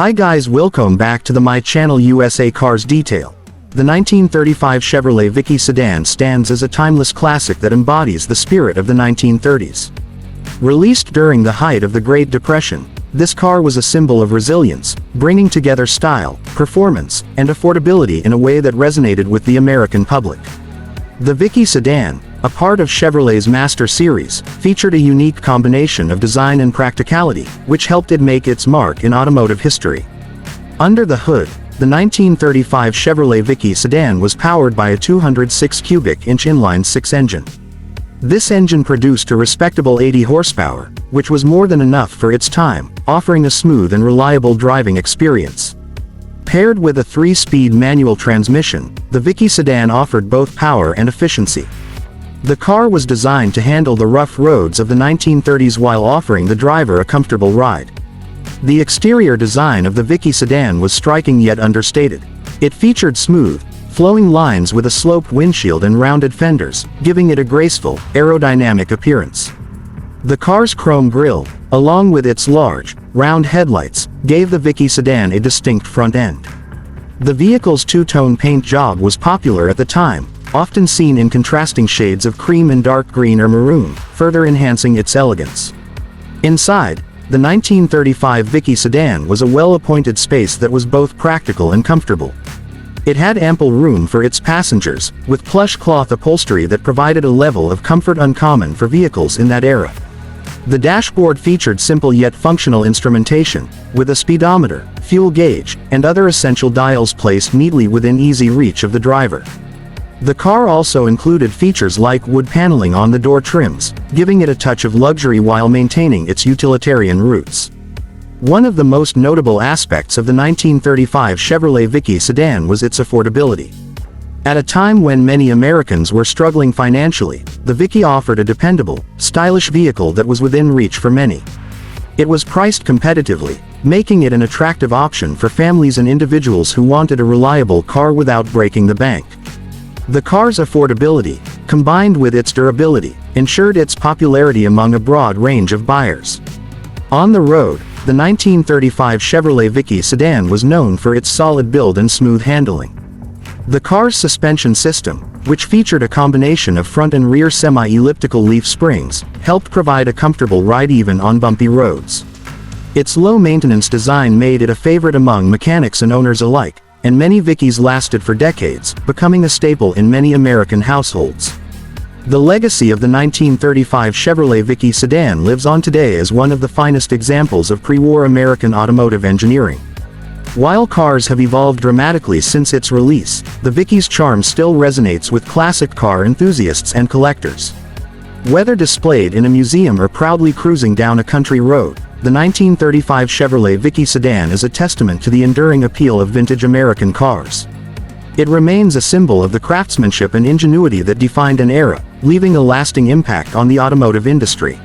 Hi guys, welcome back to my channel USA Cars Detail. The 1935 Chevrolet Vicky Sedan stands as a timeless classic that embodies the spirit of the 1930s. Released during the height of the Great Depression, this car was a symbol of resilience, bringing together style, performance, and affordability in a way that resonated with the American public. The Vicky Sedan, a part of Chevrolet's Master Series, featured a unique combination of design and practicality, which helped it make its mark in automotive history. Under the hood, the 1935 Chevrolet Vicky Sedan was powered by a 206 cubic inch inline-six engine. This engine produced a respectable 80 horsepower, which was more than enough for its time, offering a smooth and reliable driving experience. Paired with a 3-speed manual transmission, the Vicky Sedan offered both power and efficiency. The car was designed to handle the rough roads of the 1930s while offering the driver a comfortable ride. The exterior design of the Vicky Sedan was striking yet understated. It featured smooth, flowing lines with a sloped windshield and rounded fenders, giving it a graceful, aerodynamic appearance. The car's chrome grille, along with its large, round headlights, gave the Vicky Sedan a distinct front end. The vehicle's two-tone paint job was popular at the time, often seen in contrasting shades of cream and dark green or maroon, further enhancing its elegance. Inside, the 1935 Vicky Sedan was a well-appointed space that was both practical and comfortable. It had ample room for its passengers, with plush cloth upholstery that provided a level of comfort uncommon for vehicles in that era. The dashboard featured simple yet functional instrumentation, with a speedometer, fuel gauge, and other essential dials placed neatly within easy reach of the driver. The car also included features like wood paneling on the door trims, giving it a touch of luxury while maintaining its utilitarian roots. One of the most notable aspects of the 1935 Chevrolet Vicky Sedan was its affordability. At a time when many Americans were struggling financially, the Vicky offered a dependable, stylish vehicle that was within reach for many. It was priced competitively, making it an attractive option for families and individuals who wanted a reliable car without breaking the bank. The car's affordability, combined with its durability, ensured its popularity among a broad range of buyers. On the road, the 1935 Chevrolet Vicky Sedan was known for its solid build and smooth handling. The car's suspension system, which featured a combination of front and rear semi-elliptical leaf springs, helped provide a comfortable ride even on bumpy roads. Its low-maintenance design made it a favorite among mechanics and owners alike, and many Vickys lasted for decades, becoming a staple in many American households. The legacy of the 1935 Chevrolet Vicky Sedan lives on today as one of the finest examples of pre-war American automotive engineering. While cars have evolved dramatically since its release, the Vicky's charm still resonates with classic car enthusiasts and collectors. Whether displayed in a museum or proudly cruising down a country road, the 1935 Chevrolet Vicky Sedan is a testament to the enduring appeal of vintage American cars. It remains a symbol of the craftsmanship and ingenuity that defined an era, leaving a lasting impact on the automotive industry.